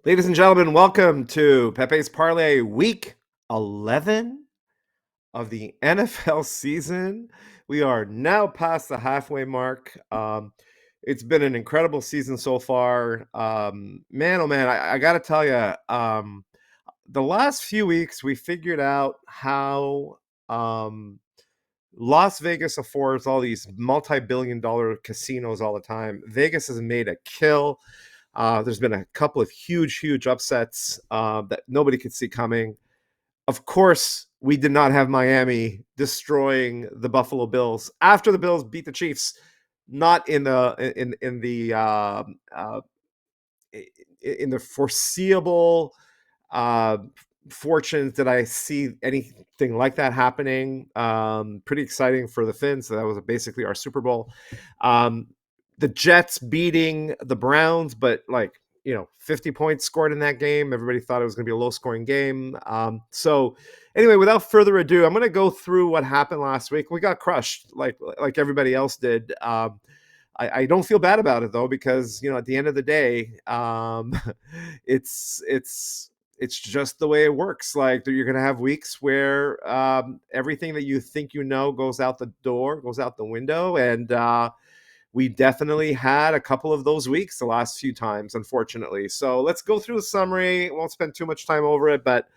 Ladies and gentlemen, welcome to Pepe's Parley Week 11 of the NFL season. We are now past the halfway mark. It's been an incredible season so far. Man, oh man, I got to tell you, the last few weeks we figured out how um, Las Vegas affords all these multi-billion-dollar casinos all the time. Vegas has made a kill. There's been a couple of huge upsets that nobody could see coming. Of course, we did not have Miami destroying the Buffalo Bills after the Bills beat the Chiefs, not in the foreseeable uh, fortunes that I see anything like that happening. Pretty exciting for the Finns. So that was basically our Super Bowl. Um, the Jets beating the Browns, but 50 points scored in that game. Everybody thought it was going to be a low scoring game. So anyway, without further ado, I'm going to go through what happened last week. We got crushed like everybody else did. I don't feel bad about it though, because at the end of the day, it's it's just the way it works. Like, you're going to have weeks where everything that you think goes out the door, goes out the window, and we definitely had a couple of those weeks the last few times, unfortunately. So let's go through the summary. Won't spend too much time over it, but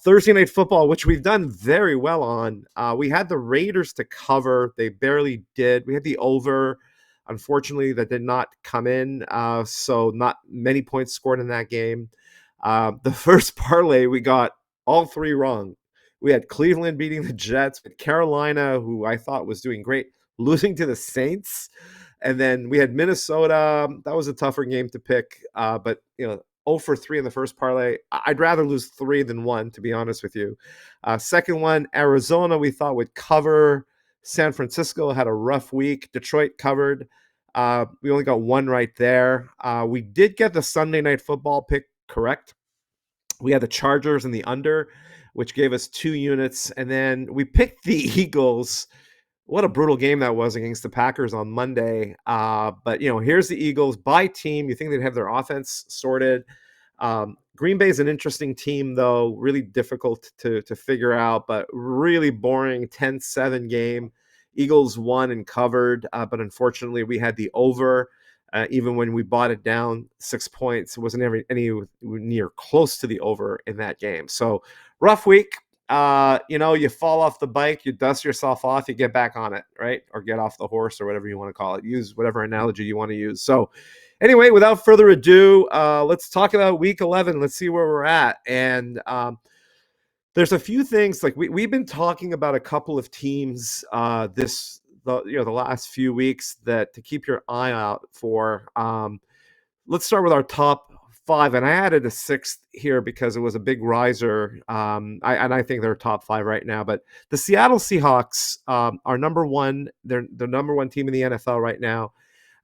Thursday Night Football, which we've done very well on. We had the Raiders to cover. They barely did. We had the over. Unfortunately, that did not come in. So not many points scored in that game. The first parlay, we got all three wrong. We had Cleveland beating the Jets, but Carolina, who I thought was doing great, losing to the Saints. And then we had Minnesota. That was a tougher game to pick. But 0 for 3 in the first parlay. I'd rather lose 3 than 1, to be honest with you. Second one, Arizona, we thought would cover. San Francisco had a rough week. Detroit covered. We only got 1 right there. We did get the Sunday Night Football pick correct. We had the Chargers and the under, which gave us 2 units. And then we picked the Eagles. What a brutal game that was against the Packers on Monday. But here's the Eagles by team. You think they'd have their offense sorted. Green Bay is an interesting team, though, really difficult to figure out, but really boring 10-7 game. Eagles won and covered, but unfortunately we had the over. Even when we bought it down 6 points, it wasn't any near close to the over in that game. So rough week. You fall off the bike, you dust yourself off, you get back on it, right? Or get off the horse, or whatever you want to call it. Use whatever analogy you want to use. So anyway, without further ado, let's talk about week 11. Let's see where we're at. And there's a few things, like we've been talking about a couple of teams the last few weeks that to keep your eye out for. Let's start with our top 5, and I added a 6th here because it was a big riser. I think they're top 5 right now. But the Seattle Seahawks are number one. They're the number 1 team in the NFL right now.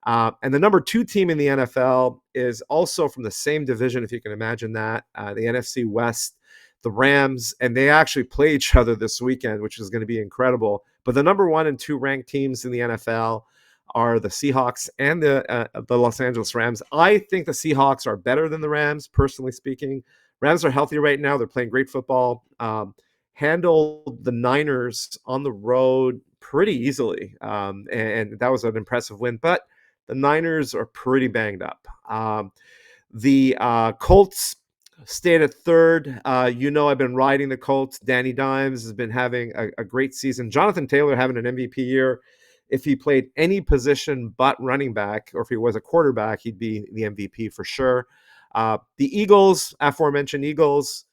And the number 2 team in the NFL is also from the same division, if you can imagine that, the NFC West, the Rams, and they actually play each other this weekend, which is going to be incredible. But the number 1 and 2 ranked teams in the NFL are the Seahawks and the Los Angeles Rams. I think the Seahawks are better than the Rams, personally speaking. Rams are healthy right now. They're playing great football. Handled the Niners on the road pretty easily, and that was an impressive win. But the Niners are pretty banged up. The Colts stayed at 3rd. I've been riding the Colts. Danny Dimes has been having a great season. Jonathan Taylor having an MVP year. If he played any position but running back, or if he was a quarterback, he'd be the MVP for sure. The Eagles, aforementioned Eagles,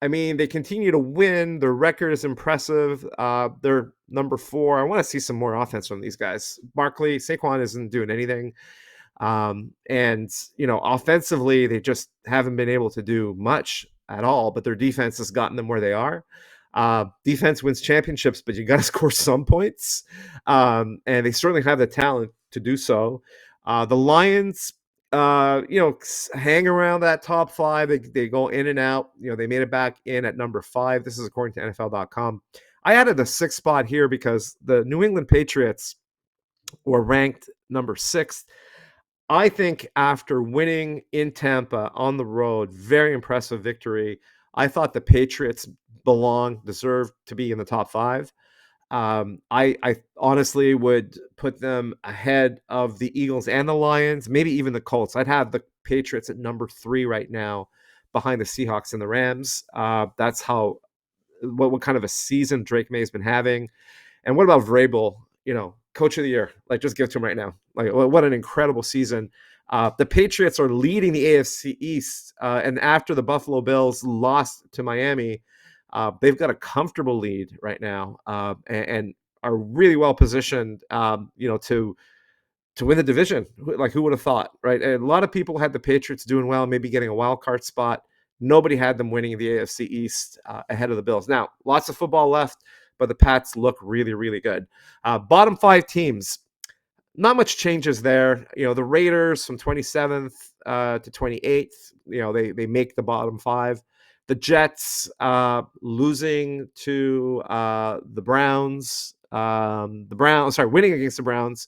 I mean, they continue to win. Their record is impressive. They're number 4. I want to see some more offense from these guys. Barkley, Saquon isn't doing anything. And offensively, they just haven't been able to do much at all, but their defense has gotten them where they are. Defense wins championships, but you got to score some points. And they certainly have the talent to do so. The Lions, hang around that top 5. They go in and out. They made it back in at number 5. This is according to NFL.com. I added the 6th spot here because the New England Patriots were ranked number 6th. I think after winning in Tampa on the road, very impressive victory. I thought the Patriots deserve to be in the top five. I honestly would put them ahead of the Eagles and the Lions, maybe even the Colts. I'd have the Patriots at number 3 right now, behind the Seahawks and the Rams. That's how what kind of a season Drake May has been having. And what about Vrabel? Coach of the year. Like, just give it to him right now. Like, what an incredible season. The Patriots are leading the AFC East, and after the Buffalo Bills lost to Miami, they've got a comfortable lead right now, and are really well positioned, to win the division. Like, who would have thought, right? And a lot of people had the Patriots doing well, maybe getting a wild card spot. Nobody had them winning the AFC East ahead of the Bills. Now, lots of football left, but the Pats look really, really good. Bottom 5 teams, not much changes there. The Raiders from 27th to 28th, they make the bottom 5. The Jets losing to the Browns. Winning against the Browns.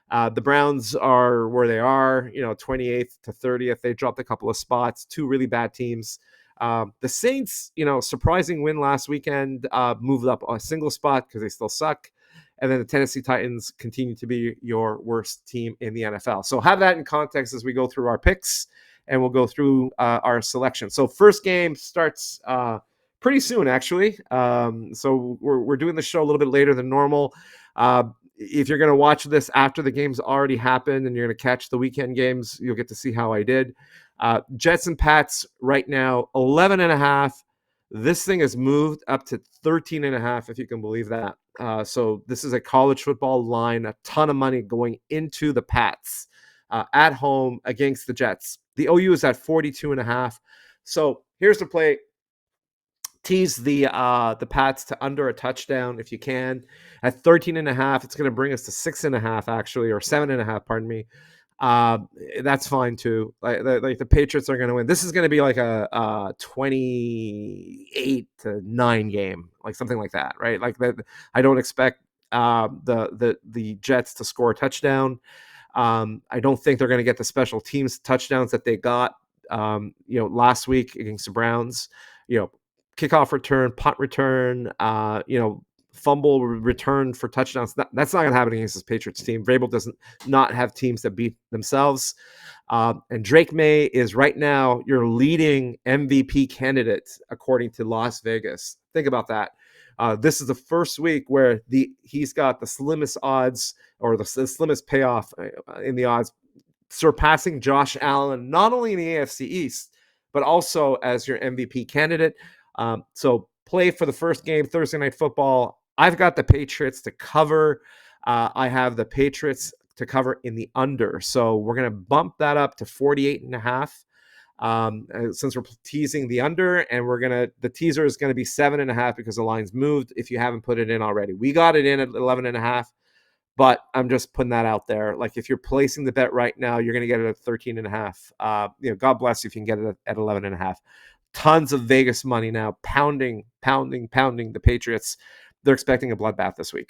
The Browns are where they are, 28th to 30th. They dropped a couple of spots, 2 really bad teams. The Saints, surprising win last weekend, moved up a single spot because they still suck. And then the Tennessee Titans continue to be your worst team in the NFL. So have that in context as we go through our picks, and we'll go through our selection. So first game starts pretty soon, actually. So we're doing the show a little bit later than normal. If you're going to watch this after the game's already happened and you're going to catch the weekend games, you'll get to see how I did. Jets and Pats right now, 11.5. This thing has moved up to 13.5, if you can believe that. So this is a college football line, a ton of money going into the Pats at home against the Jets. The OU is at 42.5. So here's the play. Tease the Pats to under a touchdown if you can. At 13.5, it's going to bring us to 6.5, actually, or 7.5, pardon me. That's fine too. Like the Patriots are going to win. This is going to be like a 28-9 game, like something like that, right? Like that. I don't expect the Jets to score a touchdown. I don't think they're going to get the special teams touchdowns that they got, last week against the Browns. Kickoff return, punt return, fumble return for touchdowns. That's not going to happen against this Patriots team. Vrabel doesn't not have teams that beat themselves. And Drake May is right now your leading MVP candidate according to Las Vegas. Think about that. This is the first week where he's got the slimmest odds, or the slimmest payoff in the odds, surpassing Josh Allen, not only in the AFC East, but also as your MVP candidate. So play for the first game, Thursday Night Football. I've got the Patriots to cover. I have the Patriots to cover in the under. So we're going to bump that up to 48.5. Since we're teasing the under, and the teaser is going to be 7.5 because the line's moved. If you haven't put it in already, we got it in at 11.5. But I'm just putting that out there. Like, if you're placing the bet right now, you're going to get it at 13.5. God bless you if you can get it at 11.5. Tons of Vegas money now, pounding the Patriots. They're expecting a bloodbath this week.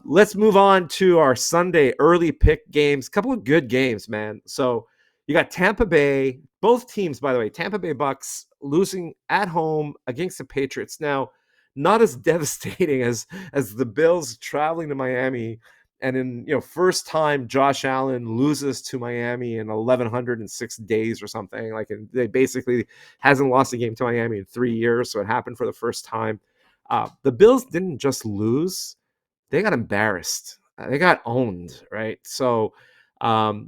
Let's move on to our Sunday early pick games. A couple of good games, man. So you got Tampa Bay, both teams, by the way, Tampa Bay Bucks losing at home against the Patriots. Now, not as devastating as the Bills traveling to Miami. And in first time Josh Allen loses to Miami in 1,106 days or something. Like, they basically hasn't lost a game to Miami in 3 years, so it happened for the first time. The Bills didn't just lose; they got embarrassed. They got owned, right? So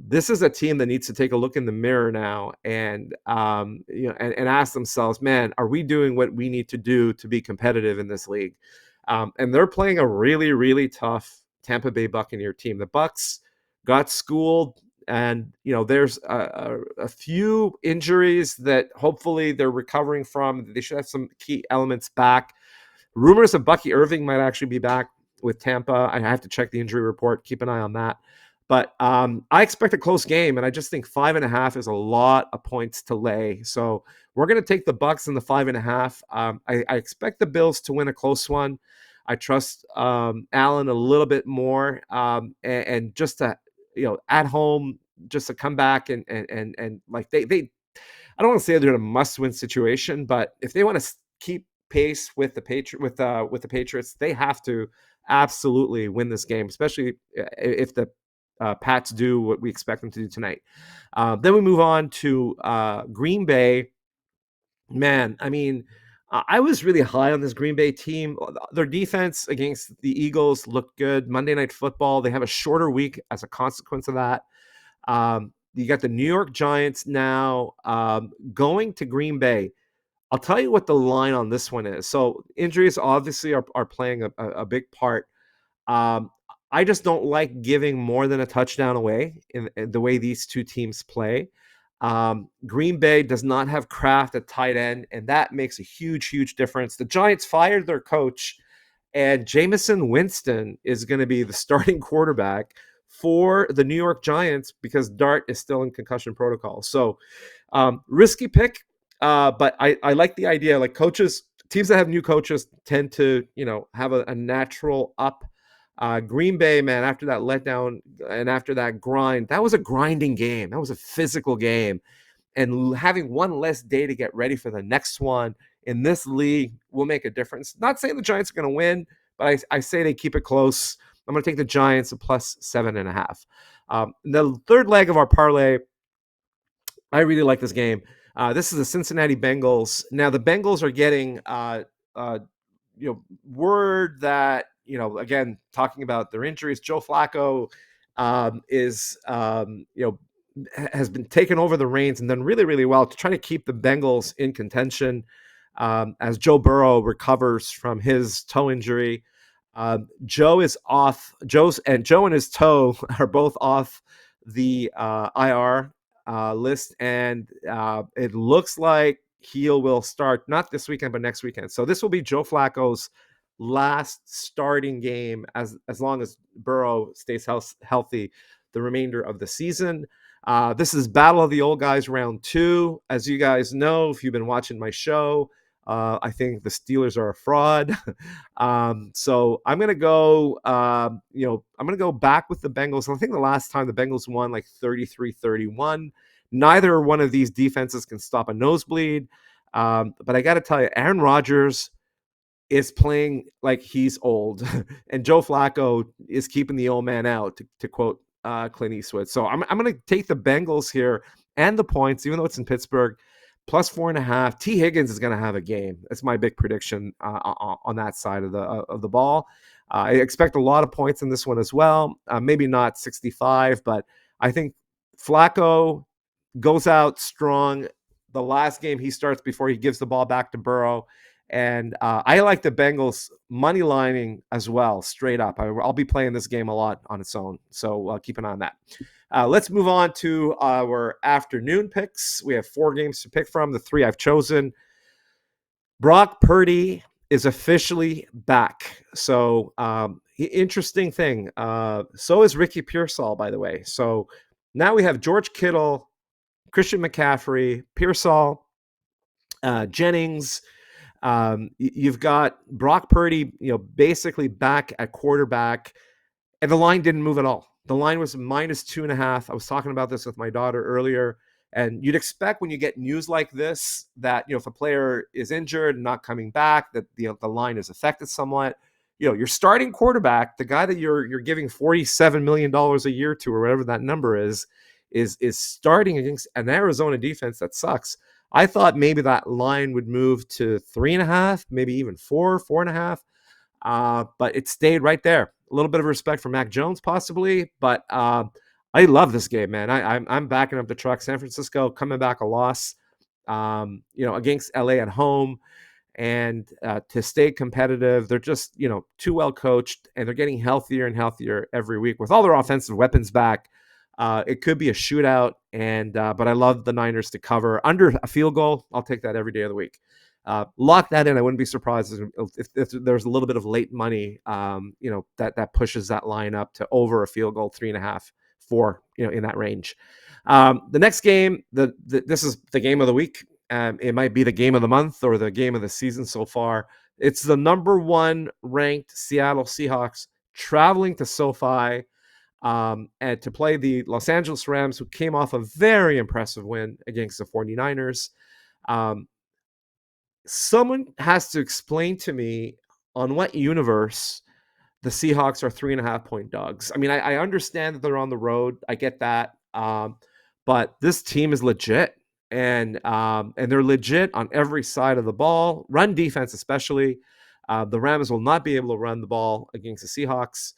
this is a team that needs to take a look in the mirror now and and ask themselves, man, are we doing what we need to do to be competitive in this league? And they're playing a really, really tough Tampa Bay Buccaneer team. The Bucks got schooled, and there's a few injuries that hopefully they're recovering from. They should have some key elements back. Rumors of Bucky Irving might actually be back with Tampa. I have to check the injury report. Keep an eye on that. But I expect a close game, and I just think 5.5 is a lot of points to lay. So we're going to take the Bucks in the 5.5. I expect the Bills to win a close one. I trust Allen a little bit more, and just to at home, just to come back and like they I don't want to say they're in a must-win situation, but if they want to keep pace with the Patriots, they have to absolutely win this game, especially if the Pats do what we expect them to do tonight. Then we move on to Green Bay. Man, I mean, I was really high on this Green Bay team. Their defense against the Eagles looked good. Monday Night Football, they have a shorter week as a consequence of that. You got the New York Giants now going to Green Bay. I'll tell you what the line on this one is. So injuries obviously are playing a big part. Um, I just don't like giving more than a touchdown away in the way these two teams play. Green Bay does not have Kraft at tight end, and that makes a huge, huge difference. The Giants fired their coach, and Jameson Winston is going to be the starting quarterback for the New York Giants because Dart is still in concussion protocol. So risky pick, but I like the idea. Like teams that have new coaches tend to, have a natural up. Green Bay, man, after that letdown and after that grind, that was a grinding game. That was a physical game. And having one less day to get ready for the next one in this league will make a difference. Not saying the Giants are going to win, but I say they keep it close. I'm going to take the Giants at plus 7.5. The third leg of our parlay, I really like this game. This is the Cincinnati Bengals. Now the Bengals are getting, word that again talking about their injuries. Joe Flacco is, has been taken over the reins and done really, really well to try to keep the Bengals in contention as Joe Burrow recovers from his toe injury. Joe is off. Joe and his toe are both off the IR list, and it looks like he will start not this weekend but next weekend. So this will be Joe Flacco's last starting game as long as Burrow stays healthy the remainder of the season. This is Battle of the Old Guys round 2. As you guys know, if you've been watching my show, I think the Steelers are a fraud. So I'm going to go, I'm going to go back with the Bengals. I think the last time the Bengals won like 33-31. Neither one of these defenses can stop a nosebleed. But I got to tell you, Aaron Rodgers is playing like he's old, and Joe Flacco is keeping the old man out, to quote Clint Eastwood. So I'm going to take the Bengals here and the points, even though it's in Pittsburgh, plus 4.5. T. Higgins is going to have a game. That's my big prediction on that side of the ball. I expect a lot of points in this one as well. Maybe not 65, but I think Flacco goes out strong. The last game he starts before he gives the ball back to Burrow. And I like the Bengals money lining as well, straight up. I'll be playing this game a lot on its own, so keep an eye on that. Let's move on to our afternoon picks. We have 4 games to pick from. The 3 I've chosen. Brock Purdy is officially back. So interesting thing. So is Ricky Pearsall, by the way. So now we have George Kittle, Christian McCaffrey, Pearsall, Jennings. You've got Brock Purdy, basically back at quarterback, and the line didn't move at all. The line was minus 2.5. I was talking about this with my daughter earlier, and you'd expect when you get news like this that, if a player is injured and not coming back, that the line is affected somewhat. Your starting quarterback, the guy that you're giving $47 million a year to, or whatever that number is starting against an Arizona defense that sucks. I thought maybe that line would move to 3.5, maybe even 4.5. But it stayed right there. A little bit of respect for Mac Jones, possibly, but I love this game, man. I'm backing up the truck. San Francisco coming back a loss, against LA at home, and to stay competitive. They're just too well coached, and they're getting healthier and healthier every week with all their offensive weapons back. It could be a shootout, but I love the Niners to cover under a field goal. I'll take that every day of the week. Lock that in. I wouldn't be surprised if there's a little bit of late money, that pushes that line up to over a field goal, 3.5, 4, in that range. The next game, this is the game of the week. It might be the game of the month or the game of the season so far. It's the number 1 ranked Seattle Seahawks traveling to SoFi. and to play the Los Angeles Rams, who came off a very impressive win against the 49ers. Um, Someone has to explain to me on what universe the Seahawks are 3.5 point dogs. I mean, I understand that they're on the road. I get that. But this team is legit. And they're legit on every side of the ball, run defense especially. The Rams will not be able to run the ball against the Seahawks.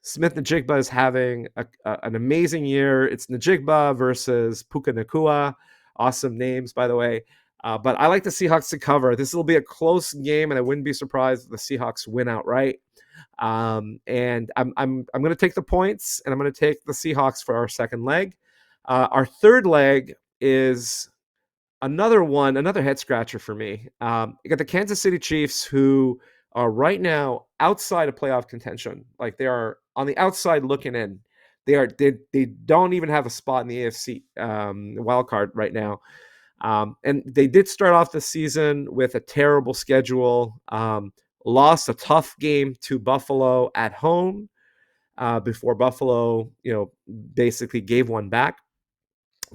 Smith Najigba is having an amazing year. It's Najigba versus Puka Nakua. Awesome names, by the way. But I like the Seahawks to cover. This will be a close game, and I wouldn't be surprised if the Seahawks win outright. And I'm going to take the points, and I'm going to take the Seahawks for our second leg. Our third leg is another head scratcher for me. You got the Kansas City Chiefs, who are right now outside of playoff contention. Like, they are on the outside looking in. They don't even have a spot in the AFC wild card right now. And they did start off the season with a terrible schedule. Lost a tough game to Buffalo at home before Buffalo, basically gave one back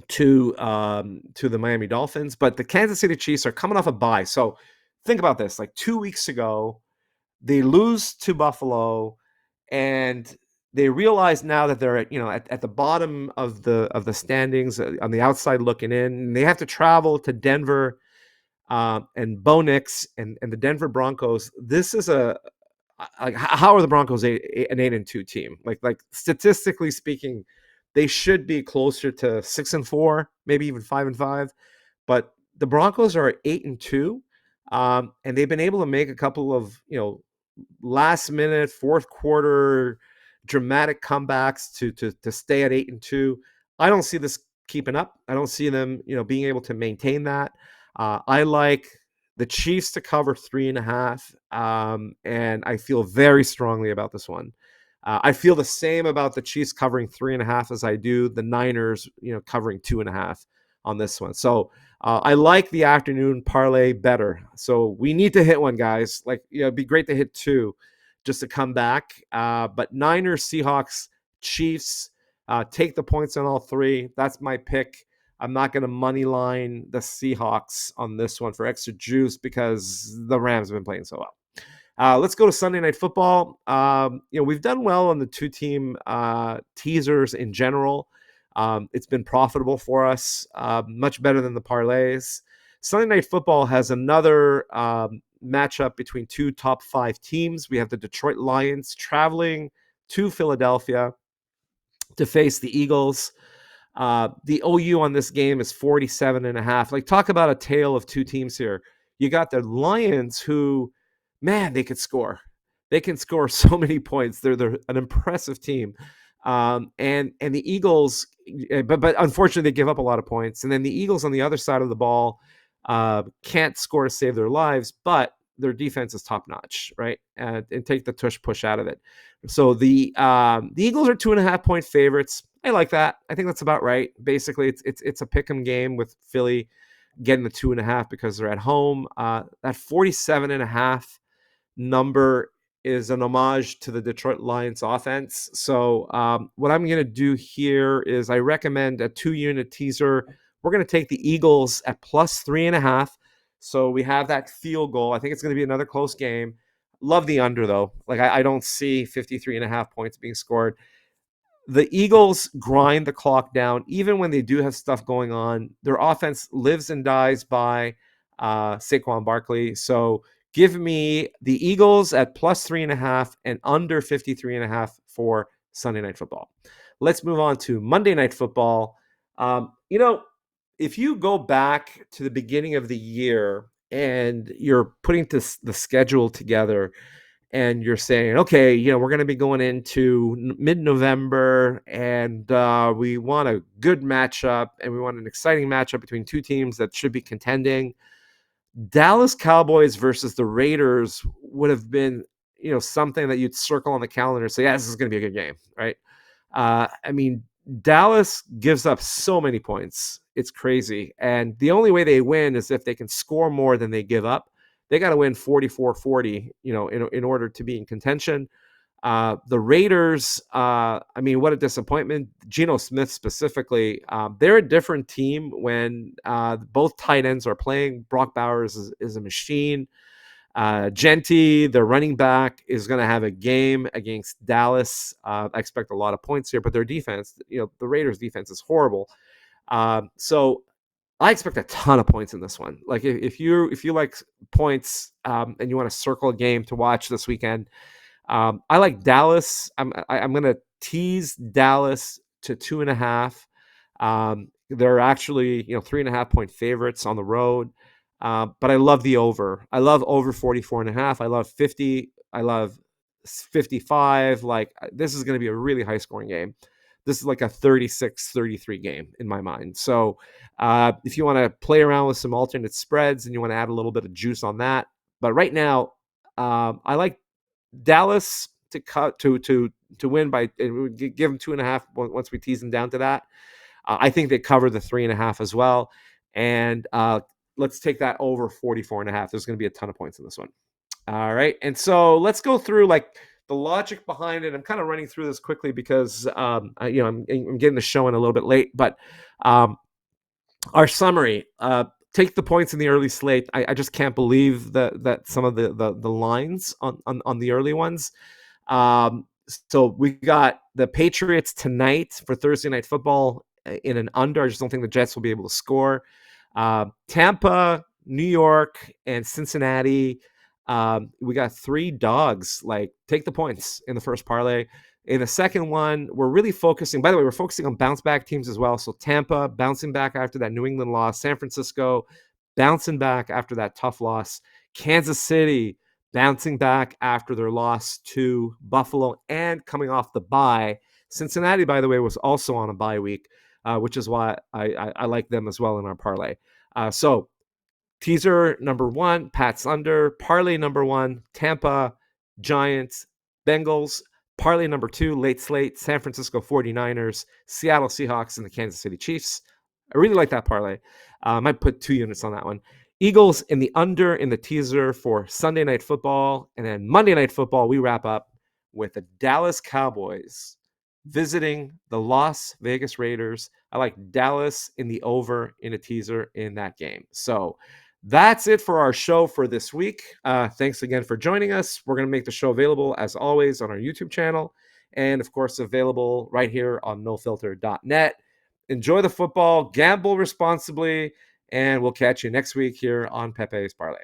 to the Miami Dolphins. But the Kansas City Chiefs are coming off a bye. So think about this: like 2 weeks ago, they lose to Buffalo, and they realize now that they're at the bottom of the standings, on the outside looking in. And they have to travel to Denver and Bo Nix and the Denver Broncos. This is how are the Broncos an 8-2 team? Like statistically speaking, they should be closer to 6-4, maybe even 5-5. But the Broncos are 8-2, and they've been able to make a couple of last minute, fourth quarter dramatic comebacks to stay at 8-2. I don't see this keeping up. I don't see them being able to maintain that. I like the Chiefs to cover 3.5, and I feel very strongly about this one. I feel the same about the Chiefs covering 3.5 as I do the Niners, covering 2.5 on this one. So I like the afternoon parlay better. So we need to hit one, guys. Like, it'd be great to hit two just to come back. But Niners, Seahawks, Chiefs, take the points on all three. That's my pick. I'm not going to money line the Seahawks on this one for extra juice because the Rams have been playing so well. Let's go to Sunday Night Football. We've done well on the two-team teasers in general. It's been profitable for us, much better than the parlays. Sunday Night Football has another matchup between two top 5 teams. We have the Detroit Lions traveling to Philadelphia to face the Eagles. The OU on this game is 47.5. Like, talk about a tale of two teams here. You got the Lions, who, man, they could score. They can score so many points. They're an impressive team. And the Eagles, but unfortunately they give up a lot of points. And then the Eagles on the other side of the ball can't score to save their lives, but their defense is top notch, right? And take the tush push out of it. So the Eagles are 2.5 point favorites. I like that. I think that's about right. Basically, it's a pick'em game with Philly getting the 2.5 because they're at home. That 47.5 number is an homage to the Detroit Lions offense. So what I'm going to do here is I recommend a 2-unit teaser. We're going to take the Eagles at plus 3.5. So we have that field goal. I think it's going to be another close game. Love the under, though. Like, I don't see 53.5 points being scored. The Eagles grind the clock down. Even when they do have stuff going on, their offense lives and dies by Saquon Barkley. So give me the Eagles at plus 3.5 and under 53.5 for Sunday Night Football. Let's move on to Monday Night Football. If you go back to the beginning of the year and you're putting the schedule together and you're saying, okay, we're going to be going into mid-November and we want a good matchup and we want an exciting matchup between two teams that should be contending. Dallas Cowboys versus the Raiders would have been, something that you'd circle on the calendar and say, yeah, this is going to be a good game, right? Dallas gives up so many points. It's crazy. And the only way they win is if they can score more than they give up. They got to win 44-40, in order to be in contention. The Raiders, I mean, what a disappointment. Geno Smith specifically, they're a different team when both tight ends are playing. Brock Bowers is a machine. Genty, the running back, is going to have a game against Dallas. I expect a lot of points here, but their defense, the Raiders' defense is horrible. So I expect a ton of points in this one. Like if you like points and you want to circle a game to watch this weekend, I like Dallas. I'm going to tease Dallas to 2.5. They're actually 3.5 point favorites on the road. But I love the over. I love over 44.5. I love 50. I love 55. Like this is going to be a really high scoring game. This is like a 36-33 game in my mind. So if you want to play around with some alternate spreads and you want to add a little bit of juice on that, but right now I like Dallas to win by give them 2.5 once we tease them down to that. I think they cover the 3.5 as well. And let's take that over 44.5. There's going to be a ton of points in this one. All right. And so let's go through like the logic behind it. I'm kind of running through this quickly because I'm getting the show in a little bit late, but our summary, take the points in the early slate. I just can't believe that some of the lines on the early ones. So we got the Patriots tonight for Thursday Night Football in an under. I just don't think the Jets will be able to score. Tampa, New York, and Cincinnati. We got 3 dogs. Like, take the points in the first parlay. In the second one, we're really focusing. By the way, we're focusing on bounce back teams as well. So Tampa bouncing back after that New England loss. San Francisco bouncing back after that tough loss. Kansas City bouncing back after their loss to Buffalo and coming off the bye. Cincinnati, by the way, was also on a bye week, which is why I like them as well in our parlay. So teaser number 1, Pats under. Parlay number 1, Tampa, Giants, Bengals. Parlay number 2, late slate, San Francisco 49ers, Seattle Seahawks, and the Kansas City Chiefs. I really like that parlay. I might put 2 units on that one. Eagles in the under in the teaser for Sunday Night Football. And then Monday Night Football, we wrap up with the Dallas Cowboys visiting the Las Vegas Raiders. I like Dallas in the over in a teaser in that game. So that's it for our show for this week. Thanks again for joining us. We're going to make the show available, as always, on our YouTube channel. And, of course, available right here on nofilter.net. Enjoy the football. Gamble responsibly. And we'll catch you next week here on Pepe's Parley.